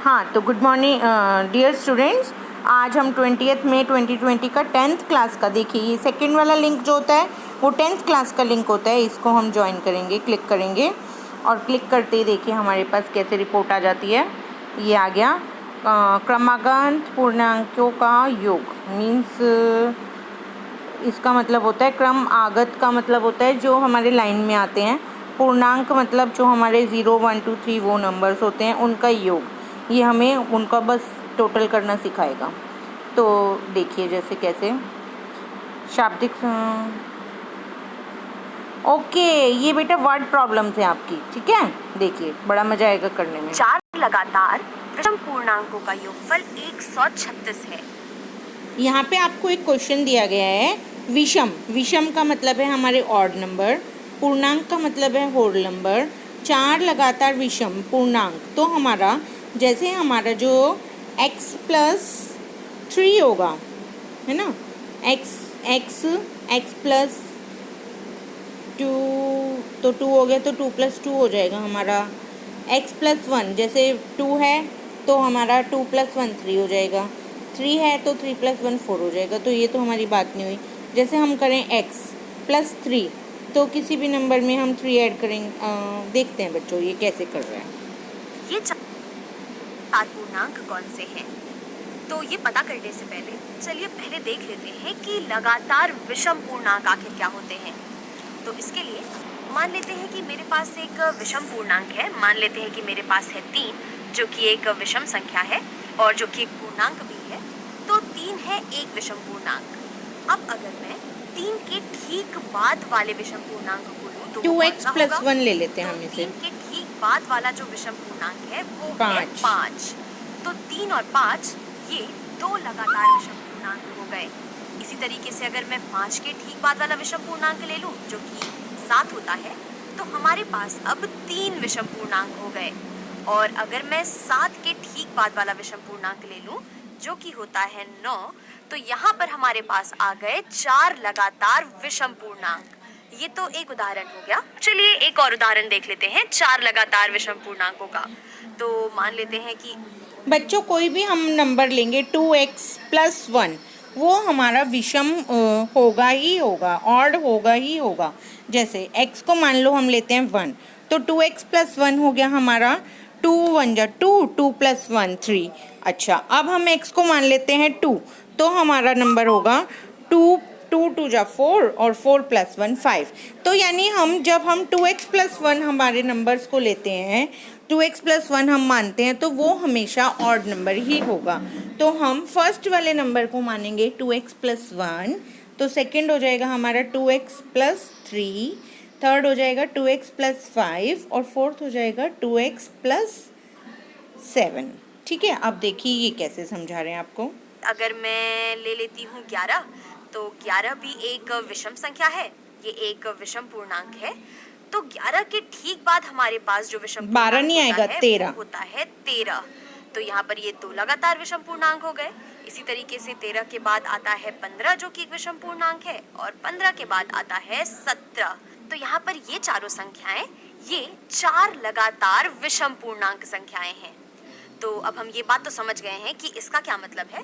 हाँ, तो good morning dear students. आज हम 20 मई 2020 का 10th क्लास का, देखिए ये सेकंड वाला लिंक जो होता है वो 10th क्लास का लिंक होता है। इसको हम ज्वाइन करेंगे, क्लिक करेंगे और क्लिक करते ही देखिए हमारे पास कैसे रिपोर्ट आ जाती है। ये आ गया क्रमागत पूर्णांकों का योग। मीन्स इसका मतलब होता है क्रम आगत का मतलब होता है जो हमारे लाइन में आते हैं। पूर्णांक मतलब जो हमारे 0 1 2 3 वो नंबर्स होते हैं उनका योग। ये हमें उनका बस टोटल करना सिखाएगा। तो देखिए जैसे कैसे शाब्दिक ओके, ये बेटा वर्ड प्रॉब्लम्स है आपकी, ठीक है। देखिए बड़ा मजा आएगा करने में। 4 लगातार विषम पूर्णांकों का योगफल 136 है। यहाँ पे आपको एक क्वेश्चन दिया गया है। विषम, विषम का मतलब है हमारे ऑड नंबर, पूर्णांक का मतलब है होल नंबर। 4 लगातार विषम पूर्णांक, तो हमारा जैसे हमारा जो x प्लस 3 होगा, है ना, x प्लस 2, तो 2 हो गया, तो 2 प्लस 2 हो जाएगा हमारा। x प्लस 1, जैसे 2 है तो हमारा 2 प्लस 1 3 हो जाएगा, 3 है तो 3 प्लस 1 4 हो जाएगा। तो ये तो हमारी बात नहीं हुई। जैसे हम करें x प्लस 3, तो किसी भी नंबर में हम 3 ऐड करेंगे। देखते हैं बच्चों ये कैसे कर रहे हैं। ये 4 पूर्णांक कौन से हैं? तो ये पता करने से पहले चलिए पहले देख लेते हैं कि लगातार विषम पूर्णांक आखिर क्या होते हैं। तो इसके लिए मान लेते हैं कि मेरे पास एक विषम पूर्णांक है। मान लेते हैं कि मेरे पास है 3, जो कि एक विषम संख्या है और जो कि एक पूर्णांक भी है। तो 3 है एक विषम पूर्णांक। अब अगर मैं 3 के ठीक बाद वाले विषम पूर्णांक को लूं तो 2x प्लस 1 ले लेते हैं हम इसे। 3 के ठीक बाद वाला जो विषम पूर्णांक है वो है 5। 5। तो 3 और 5 ये 2 लगातार विषम पूर्णांक हो गए। इसी तरीके से अगर मैं 5 के ठीक बाद वाला विषम पूर्णांक ले लूं जो कि 7 होता है, तो हमारे पास अब 3 विषम पूर्णांक हो गए। और अगर मैं 7 के ठीक बाद वाला विषम पूर्णांक ले लूं जो कि होता है 9, तो यहाँ पर हमारे पास आ गए 4 लगातार विषम पूर्णांक। ये तो एक उदाहरण हो गया। चलिए एक और उदाहरण देख लेते हैं 4 लगातार विषम पूर्णांकों का। तो मान लेते हैं कि बच्चों कोई भी हम नंबर लेंगे 2x प्लस 1, वो हमारा विषम होगा ही होगा, ऑड होगा ही होगा। जैसे x को मान लो हम लेते हैं 1, तो 2x प्लस 1 हो गया हमारा 2 1 जा 2, 2 प्लस 1 3। अच्छा, अब हम x को मान लेते हैं 2, तो हमारा नंबर होगा 2 2 2 जा 4 और 4 प्लस 1 5। तो यानी हम जब हम 2x प्लस 1 हमारे नंबर्स को लेते हैं, 2x प्लस 1 हम मानते हैं, तो वो हमेशा ऑड नंबर ही होगा। तो हम फर्स्ट वाले नंबर को मानेंगे 2x प्लस 1, तो सेकेंड हो जाएगा हमारा 2x प्लस 3, थर्ड हो जाएगा 2x प्लस 5 और फोर्थ हो जाएगा 2x प्लस 7। ठीक है, अब देखिए ये कैसे समझा रहे हैं आपको। अगर मैं ले लेती हूँ 11, तो 11 भी एक विषम संख्या है। ये एक विषम पूर्णांक है। तो 11 के ठीक बाद हमारे पास जो विषम 12 नहीं आएगा, 13 वो होता है 13। तो यहाँ पर ये 2 लगातार विषम पूर्णांक हो गए। इसी तरीके से 13 के बाद आता है 15 जो कि एक विषम पूर्णांक है, और 15 के बाद आता है 17। तो यहाँ पर ये चारों संख्याएं ये 4 लगातार विषम पूर्णांक संख्याएं हैं। तो अब हम ये बात तो समझ गए हैं कि इसका क्या मतलब है।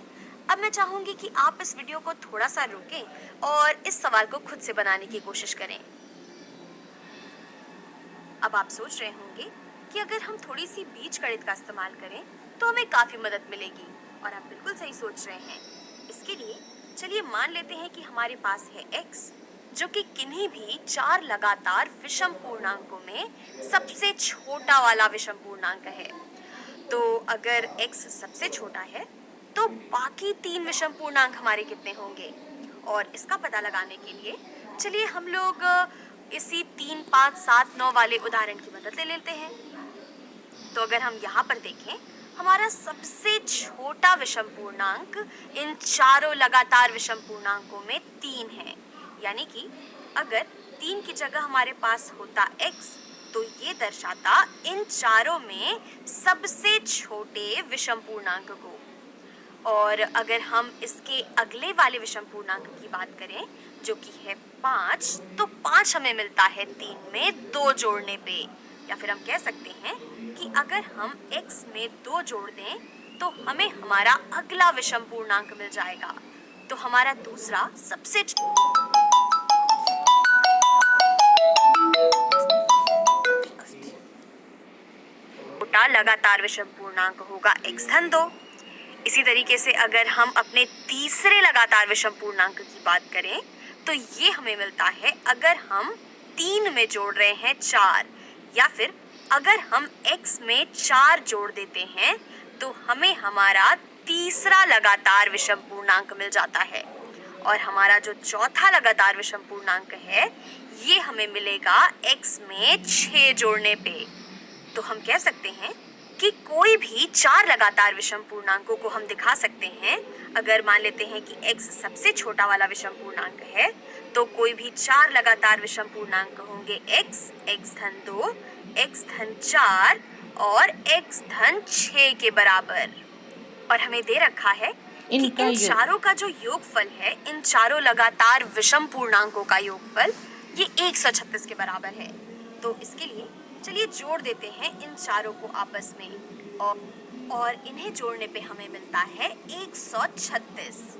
अब मैं चाहूंगी कि आप इस वीडियो को थोड़ा सा रोकें और इस सवाल को खुद से बनाने की कोशिश करें। अब आप सोच रहे होंगे कि अगर हम थोड़ी सी बीजगणित का इस्तेमाल करें तो हमें काफी मदद मिलेगी, और आप बिल्कुल सही सोच रहे हैं। इसके लिए चलिए मान लेते हैं कि हमारे पास है x, जो कि किन्हीं भी 4 लगातार विषम पूर्णांकों में सबसे छोटा वाला विषम पूर्णांक है। तो अगर x सबसे छोटा है तो बाकी 3 विषम पूर्णांक हमारे कितने होंगे? और इसका पता लगाने के लिए चलिए हम लोग इसी 3 5 7 9 वाले उदाहरण की मदद ले लेते हैं। तो अगर हम यहाँ पर देखें, हमारा सबसे छोटा विषम पूर्णांक इन चारों लगातार विषम पूर्णांकों में 3 है। यानी कि अगर 3 की जगह हमारे पास होता x, तो ये दर्शाता इन चारों में सबसे छोटे विषम पूर्णांक को। और अगर हम इसके अगले वाले विषम पूर्णांक की बात करें जो कि है 5, तो 5 हमें मिलता है 3 में 2 जोड़ने पे। या फिर हम कह सकते हैं कि अगर हम x में 2 जोड़ दें तो हमें हमारा अगला विषम पूर्णांक मिल जाएगा। तो हमारा दूसरा सबसे छोटा लगातार विषम पूर्णांक होगा x धन 2। इसी तरीके से अगर हम अपने तीसरे लगातार विषम पूर्णांक की बात करें तो ये हमें मिलता है अगर हम 3 में जोड़ रहे हैं 4, या फिर अगर हम x में 4 जोड़ देते हैं तो हमें हमारा तीसरा लगातार विषम पूर्णांक मिल जाता है। और हमारा जो चौथा लगातार विषम पूर्णांक है ये हमें मिलेगा x में 6 जोड़ने पे। तो हम कह सकते हैं कि कोई भी 4 लगातार विषम पूर्णांकों को हम दिखा सकते हैं। अगर मान लेते हैं कि x सबसे छोटा वाला विषम पूर्णांक है तो कोई भी 4 लगातार विषम पूर्णांक होंगे x, x धन 2, x धन 4 और x धन 6 के बराबर। और हमें दे रखा है कि इन चारों का जो योगफल है, इन चारों लगातार विषम पूर्णांकों का योगफल ये 136 के बराबर है। तो इसके लिए चलिए जोड़ देते हैं इन चारों को आपस में और इन्हें जोड़ने पे हमें मिलता है 136।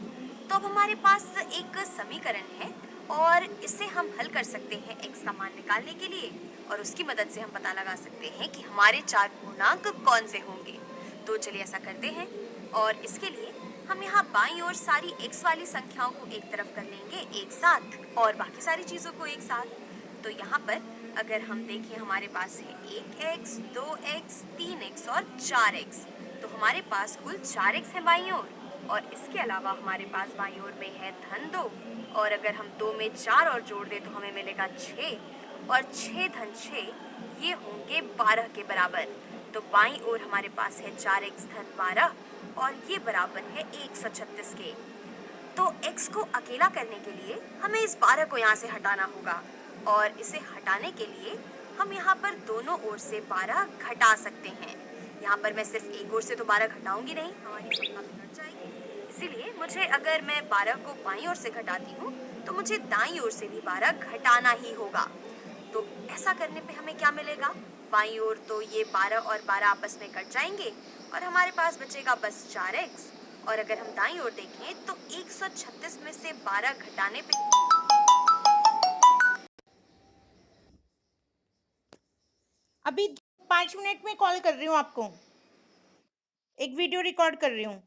तो अब हमारे पास एक समीकरण है और इसे हम हल कर सकते हैं x का मान निकालने के लिए, और उसकी मदद से हम पता लगा सकते हैं कि हमारे 4 पूर्णांक कौन से होंगे। तो चलिए ऐसा करते हैं और इसके लिए हम यहाँ बाईं ओर सारी x वाली संख्याओं को एक तरफ कर लेंगे एक साथ और बाकी सारी चीज़ों को एक साथ। तो यहाँ पर अगर हम देखें हमारे पास है 1x, 2x, 3x और 4x। तो हमारे पास कुल 4x है बाईं ओर, और इसके अलावा हमारे पास बाईं ओर में है धन 2, और अगर हम 2 में 4 और जोड़ दें तो हमें मिलेगा 6, और 6 धन 6 ये होंगे 12 के बराबर। तो बाईं ओर हमारे पास है 4x धन 12 और ये बराबर है 136 के। तो x को अकेला करने के लिए हमें इस 12 को यहाँ से हटाना होगा, और इसे हटाने के लिए हम यहाँ पर दोनों ओर से 12 घटा सकते हैं। यहाँ पर मैं सिर्फ एक ओर से तो 12 घटाऊंगी नहीं, हमारी संख्या घट जाएगी। इसीलिए मुझे अगर मैं 12 को बाईं ओर से घटाती हूँ तो मुझे दाईं ओर से भी 12 घटाना ही होगा। तो ऐसा करने पे हमें क्या मिलेगा? बाईं ओर तो ये 12 और 12 आपस में कट जाएंगे और हमारे पास बचेगा बस 4x। और अगर हम दाईं ओर देखें तो 136 में से 12 घटाने पे अभी 5 मिनट में कॉल कर रही हूँ आपको, एक वीडियो रिकॉर्ड कर रही हूँ।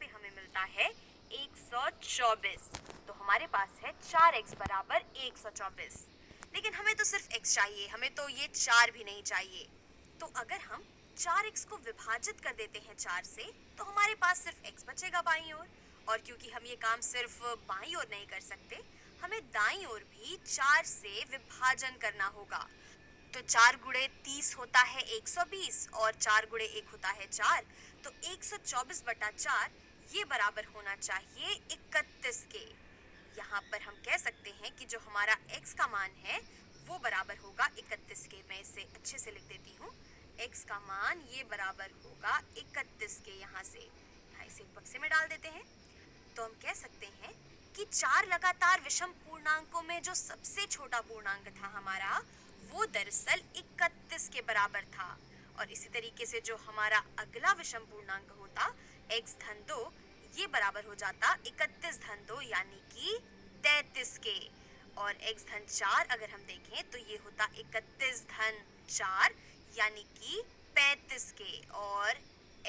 हमें मिलता है 124। तो हमारे पास है 4x बराबर 124। लेकिन हमें तो सिर्फ x चाहिए, हमें तो ये 4 भी नहीं चाहिए। तो अगर हम 4x को विभाजित कर देते हैं 4 से तो हमारे पास सिर्फ x बचेगा बाईं ओर। और क्योंकि हम ये काम सिर्फ बाईं ओर नहीं कर सकते, हमें दाईं ओर भी 4 से विभाजन करना होगा। तो 4 गुणे 30 होता है 120 और 4 गुणे 1 होता है 4। तो 124 बटा 4 ये बराबर होना चाहिए 31 के। यहाँ पर हम कह सकते हैं कि जो हमारा x का मान है वो बराबर होगा 31 के। मैं इसे अच्छे से लिख देती हूँ। x का मान ये बराबर होगा 31 के। यहाँ इसे एक बक्से में डाल देते हैं। तो हम कह सकते हैं कि 4 लगातार विषम पूर्णांकों में जो सबसे छोटा पूर्णांक था हमारा, वो दरअसल 31 के बराबर था। और इसी तरीके से जो हमारा अगला विषम पूर्णांक होता x धन 2, ये बराबर हो जाता 31 धन 2 यानी कि 33 के। और x धन 4 अगर हम देखें तो ये होता 31 धन 4 यानी कि 35 के। और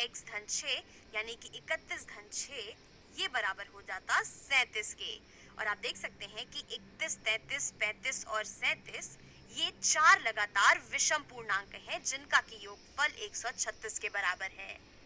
x धन 6 यानी कि 31 धन 6 ये बराबर हो जाता 37 के। और आप देख सकते हैं कि 31, 33, 35 और 37 ये 4 लगातार विषम पूर्णांक हैं जिनका की योगफल 136 के बराबर है।